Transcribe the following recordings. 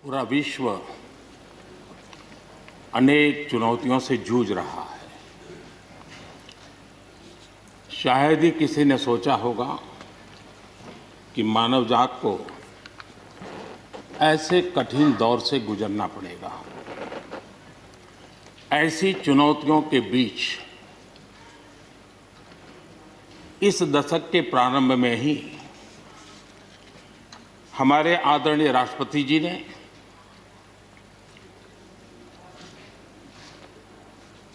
पूरा विश्व अनेक चुनौतियों से जूझ रहा है। शायद ही किसी ने सोचा होगा कि मानव जात को ऐसे कठिन दौर से गुजरना पड़ेगा। ऐसी चुनौतियों के बीच इस दशक के प्रारंभ में ही हमारे आदरणीय राष्ट्रपति जी ने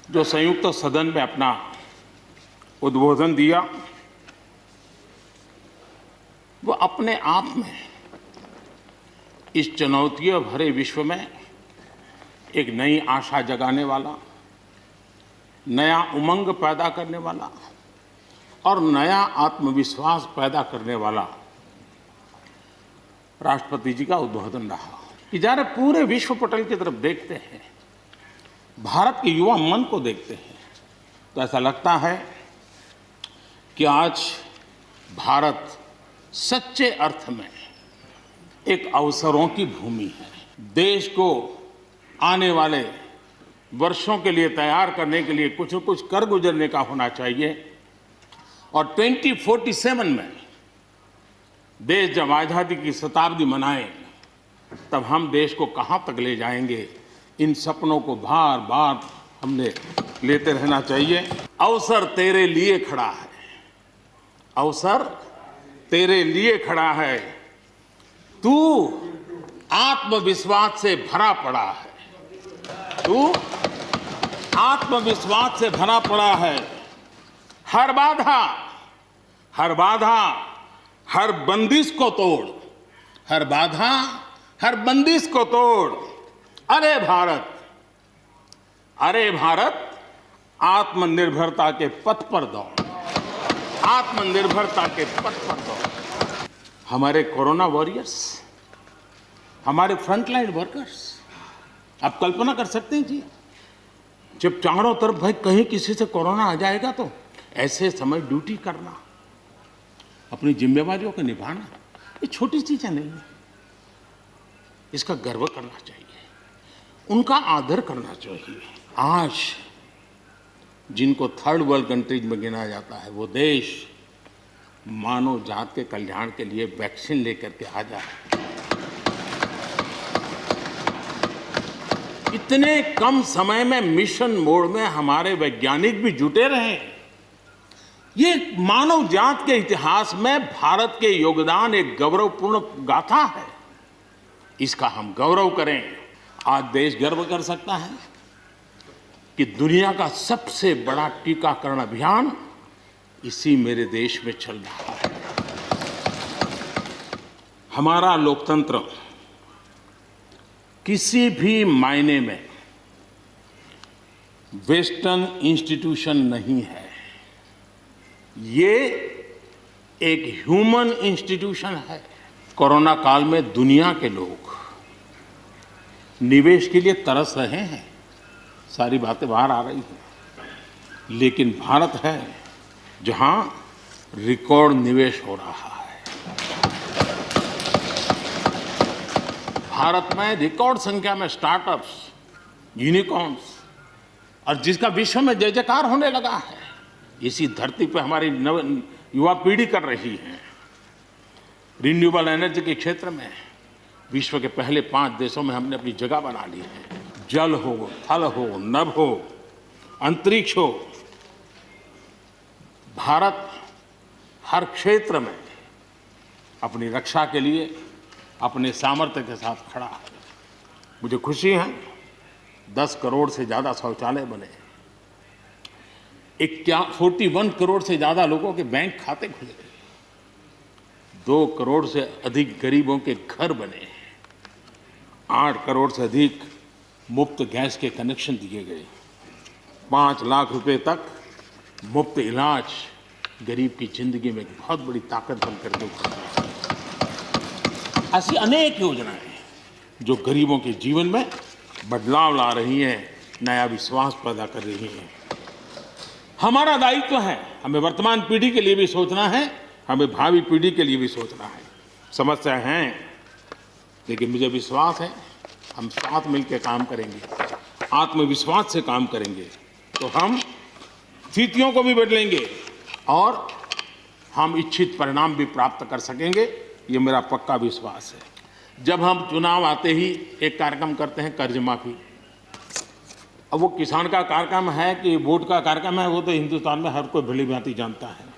जो संयुक्त सदन में अपना उद्बोधन दिया, वो अपने आप में इस चुनौतियों भरे विश्व में एक नई आशा जगाने वाला, नया उमंग पैदा करने वाला और नया आत्मविश्वास पैदा करने वाला राष्ट्रपति जी का उद्बोधन रहा। कि जरा पूरे विश्व पटल की तरफ देखते हैं, भारत के युवा मन को देखते हैं, तो ऐसा लगता है कि आज भारत सच्चे अर्थ में एक अवसरों की भूमि है। देश को आने वाले वर्षों के लिए तैयार करने के लिए कुछ न कुछ कर गुजरने का होना चाहिए और 2047 में देश जब आज़ादी की शताब्दी मनाए, तब हम देश को कहाँ तक ले जाएंगे, इन सपनों को बार बार हमने लेते रहना चाहिए। अवसर तेरे लिए खड़ा है, अवसर तेरे लिए खड़ा है, तू आत्मविश्वास से भरा पड़ा है, तू आत्मविश्वास से भरा पड़ा है। हर बाधा, हर बाधा, हर बंदिश को तोड़, हर बाधा, हर बंदिश को तोड़। अरे भारत, अरे भारत, आत्मनिर्भरता के पथ पर दौड़, आत्मनिर्भरता के पथ पर दौड़। हमारे कोरोना वॉरियर्स, हमारे फ्रंटलाइन वर्कर्स, आप कल्पना कर सकते हैं जी, जब चारों तरफ भाई कहीं किसी से कोरोना आ जाएगा तो ऐसे समय ड्यूटी करना, अपनी जिम्मेवारियों को निभाना, ये छोटी चीजें नहीं है। इसका गर्व करना चाहिए, उनका आदर करना चाहिए। आज जिनको थर्ड वर्ल्ड कंट्रीज में गिना जाता है, वो देश मानव जात के कल्याण के लिए वैक्सीन लेकर के आ जाए। इतने कम समय में मिशन मोड में हमारे वैज्ञानिक भी जुटे रहे। ये मानव जात के इतिहास में भारत के योगदान एक गौरवपूर्ण गाथा है, इसका हम गौरव करें। आज देश गर्व कर सकता है कि दुनिया का सबसे बड़ा टीकाकरण अभियान इसी मेरे देश में चल रहा है। हमारा लोकतंत्र किसी भी मायने में वेस्टर्न इंस्टीट्यूशन नहीं है, ये एक ह्यूमन इंस्टीट्यूशन है। कोरोना काल में दुनिया के लोग निवेश के लिए तरस रहे हैं, सारी बातें बाहर आ रही हैं, लेकिन भारत है जहां रिकॉर्ड निवेश हो रहा है। भारत में रिकॉर्ड संख्या में स्टार्टअप्स, यूनिकॉर्न्स, और जिसका विश्व में जय जयकार होने लगा है, इसी धरती पर हमारी युवा पीढ़ी कर रही है। रिन्यूएबल एनर्जी के क्षेत्र में विश्व के पहले 5 देशों में हमने अपनी जगह बना ली है। जल हो, थल हो, नभ हो, अंतरिक्ष हो, भारत हर क्षेत्र में अपनी रक्षा के लिए अपने सामर्थ्य के साथ खड़ा है। मुझे खुशी है 10 करोड़ से ज़्यादा शौचालय बने, 41 करोड़ से ज़्यादा लोगों के बैंक खाते खुले, 2 करोड़ से अधिक गरीबों के घर बने, 8 करोड़ से अधिक मुफ्त गैस के कनेक्शन दिए गए, 5 लाख रुपए तक मुफ्त इलाज गरीब की जिंदगी में एक बहुत बड़ी ताकत बनकर के उभरती है। ऐसी अनेक योजनाएं जो गरीबों के जीवन में बदलाव ला रही हैं, नया विश्वास पैदा कर रही हैं। हमारा दायित्व है, हमें वर्तमान पीढ़ी के लिए भी सोचना है, हमें भावी पीढ़ी के लिए भी सोचना है। समस्या हैं, लेकिन मुझे विश्वास है हम साथ मिलकर काम करेंगे, आत्मविश्वास से काम करेंगे, तो हम स्थितियों को भी बदलेंगे और हम इच्छित परिणाम भी प्राप्त कर सकेंगे। ये मेरा पक्का विश्वास है। जब हम चुनाव आते ही एक कार्यक्रम करते हैं, कर्ज माफी। अब वो किसान का कार्यक्रम है कि वोट का कार्यक्रम है, वो तो हिंदुस्तान में हर कोई भली भांति जानता है।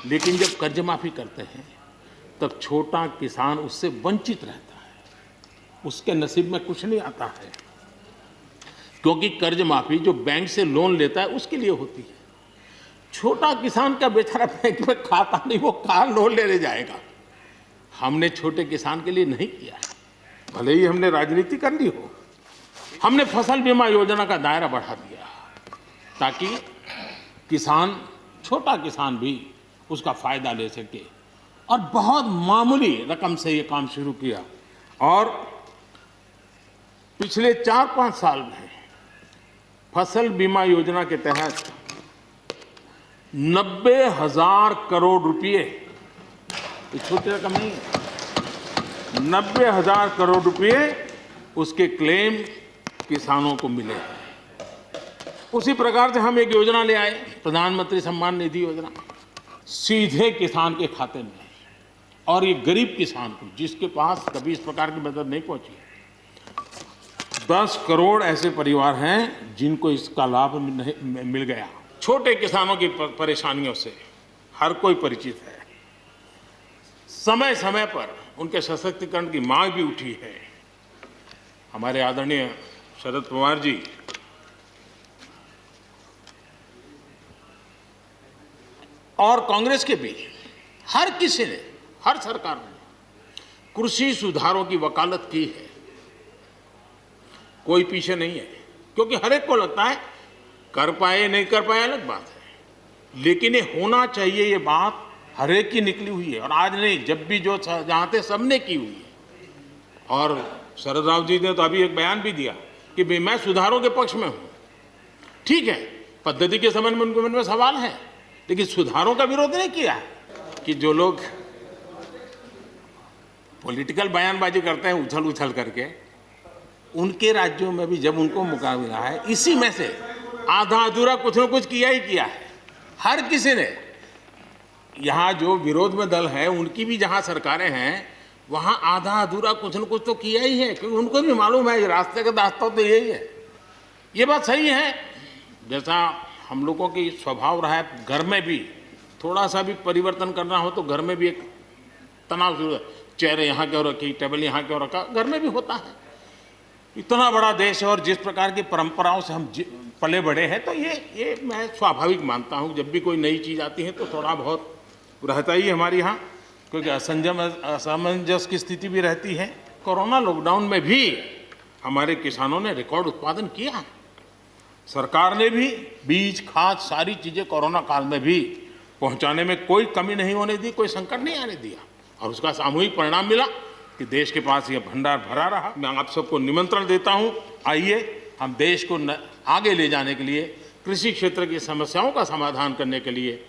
लेकिन जब कर्ज माफी करते हैं तब छोटा किसान उससे वंचित रहता है, उसके नसीब में कुछ नहीं आता है, क्योंकि कर्ज माफी जो बैंक से लोन लेता है उसके लिए होती है। छोटा किसान का बेचारा बैंक में खाता नहीं, वो कहाँ लोन लेने जाएगा। हमने छोटे किसान के लिए नहीं किया, भले ही हमने राजनीति कर ली हो। हमने फसल बीमा योजना का दायरा बढ़ा दिया ताकि किसान, छोटा किसान भी उसका फायदा ले सके, और बहुत मामूली रकम से ये काम शुरू किया। और पिछले 4-5 साल में फसल बीमा योजना के तहत 90,000 करोड़ रुपए, ये छोटी रकम नहीं है, 90,000 करोड़ रुपए उसके क्लेम किसानों को मिले हैं। उसी प्रकार से हम एक योजना ले आए, प्रधानमंत्री सम्मान निधि योजना, सीधे किसान के खाते में, और ये गरीब किसान को, जिसके पास कभी इस प्रकार की मदद नहीं पहुंची है। 10 करोड़ ऐसे परिवार हैं जिनको इसका लाभ मिल गया। छोटे किसानों की परेशानियों से हर कोई परिचित है। समय समय पर उनके सशक्तिकरण की मांग भी उठी है। हमारे आदरणीय शरद पवार जी और कांग्रेस के भी हर किसी ने, हर सरकार ने कृषि सुधारों की वकालत की है। कोई पीछे नहीं है, क्योंकि हर एक को लगता है कर पाए नहीं कर पाए अलग बात है, लेकिन ये होना चाहिए, ये बात हर एक की निकली हुई है। और आज नहीं, जब भी जो जहाँ थे सबने की हुई है। और शरद राव जी ने तो अभी एक बयान भी दिया कि भाई मैं सुधारों के पक्ष में हूँ। ठीक है, पद्धति के संबंध में उनके मन में सवाल है, लेकिन सुधारों का विरोध नहीं किया है। कि जो लोग पॉलिटिकल बयानबाजी करते हैं उछल उछल करके, उनके राज्यों में भी जब उनको मौका मिला है, इसी में से आधा अधूरा कुछ न कुछ किया ही किया है। हर किसी ने, यहाँ जो विरोध में दल है उनकी भी जहाँ सरकारें हैं वहाँ आधा अधूरा कुछ न कुछ तो किया ही है, क्योंकि उनको भी मालूम है ये रास्ते का रास्ता तो यही है। ये बात सही है। जैसा हम लोगों की स्वभाव रहा है, घर में भी थोड़ा सा भी परिवर्तन करना हो तो घर में भी एक तनाव शुरू है। चेयर यहाँ क्यों रखी, टेबल यहाँ क्यों रखा, घर में भी होता है। इतना बड़ा देश है और जिस प्रकार की परंपराओं से हम पले बड़े हैं, तो ये मैं स्वाभाविक मानता हूँ। जब भी कोई नई चीज़ आती है तो थोड़ा बहुत रहता ही है हमारे यहाँ, क्योंकि असमंजस की स्थिति भी रहती है। कोरोना लॉकडाउन में भी हमारे किसानों ने रिकॉर्ड उत्पादन किया। सरकार ने भी बीज, खाद, सारी चीज़ें कोरोना काल में भी पहुंचाने में कोई कमी नहीं होने दी, कोई संकट नहीं आने दिया, और उसका सामूहिक परिणाम मिला कि देश के पास ये भंडार भरा रहा। मैं आप सबको निमंत्रण देता हूं, आइए हम देश को आगे ले जाने के लिए, कृषि क्षेत्र की समस्याओं का समाधान करने के लिए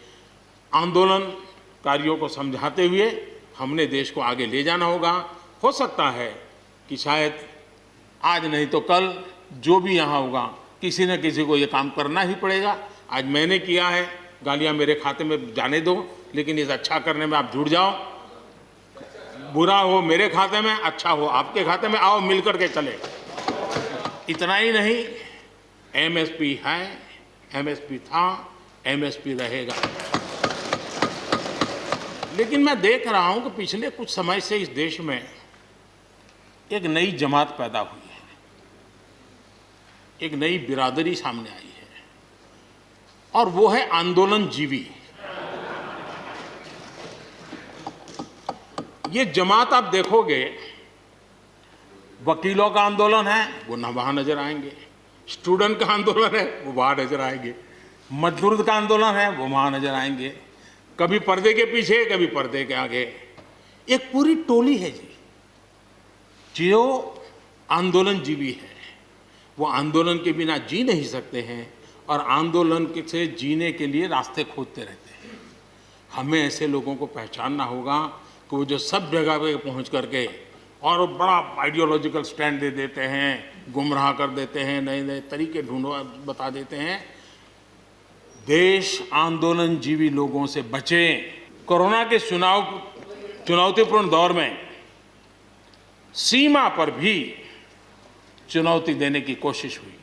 आंदोलनकारियों को समझाते हुए हमने देश को आगे ले जाना होगा। हो सकता है कि शायद आज नहीं तो कल जो भी यहाँ होगा, किसी न किसी को ये काम करना ही पड़ेगा। आज मैंने किया है, गालियाँ मेरे खाते में जाने दो, लेकिन इस अच्छा करने में आप जुड़ जाओ। बुरा हो मेरे खाते में, अच्छा हो आपके खाते में, आओ मिलकर के चले। इतना ही नहीं, एमएसपी है, एमएसपी था, एमएसपी रहेगा। लेकिन मैं देख रहा हूं कि पिछले कुछ समय से इस देश में एक नई जमात पैदा हुई है, एक नई बिरादरी सामने आई है, और वो है आंदोलनजीवी। ये जमात आप देखोगे, वकीलों का आंदोलन है वो ना वहां नजर आएंगे, स्टूडेंट का आंदोलन है वो वहां नजर आएंगे, मजदूर का आंदोलन है वो वहां नजर आएंगे, कभी पर्दे के पीछे कभी पर्दे के आगे। एक पूरी टोली है जी जो आंदोलनजीवी है। वो आंदोलन के बिना जी नहीं सकते हैं और आंदोलन से जीने के लिए रास्ते खोजते रहते हैं। हमें ऐसे लोगों को पहचानना होगा कि वो जो सब जगह पे पहुंच करके और बड़ा आइडियोलॉजिकल स्टैंड दे देते हैं, गुमराह कर देते हैं, नए नए तरीके बता देते हैं। देश आंदोलन जीवी लोगों से बचे। कोरोना के चुनौतीपूर्ण दौर में सीमा पर भी चुनौती देने की कोशिश हुई।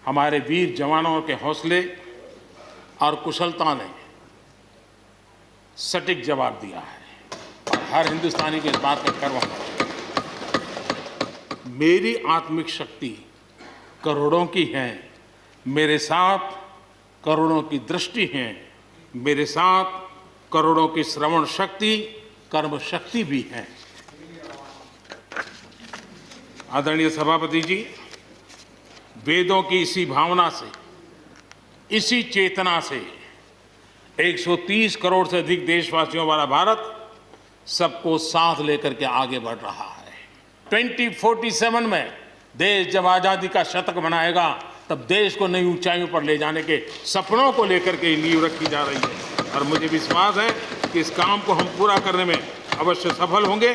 हमारे वीर जवानों के हौसले और कुशलता ने सटीक जवाब दिया है और हर हिंदुस्तानी को इस बात का गर्व होना चाहिए। मेरी आत्मिक शक्ति करोड़ों की है, मेरे साथ करोड़ों की दृष्टि है, मेरे साथ करोड़ों की श्रवण शक्ति, कर्म शक्ति भी है। आदरणीय सभापति जी, वेदों की इसी भावना से, इसी चेतना से 130 करोड़ से अधिक देशवासियों वाला भारत सबको साथ लेकर के आगे बढ़ रहा है। 2047 में देश जब आजादी का शतक मनाएगा, तब देश को नई ऊंचाइयों पर ले जाने के सपनों को लेकर के नींव रखी जा रही है और मुझे विश्वास है कि इस काम को हम पूरा करने में अवश्य सफल होंगे।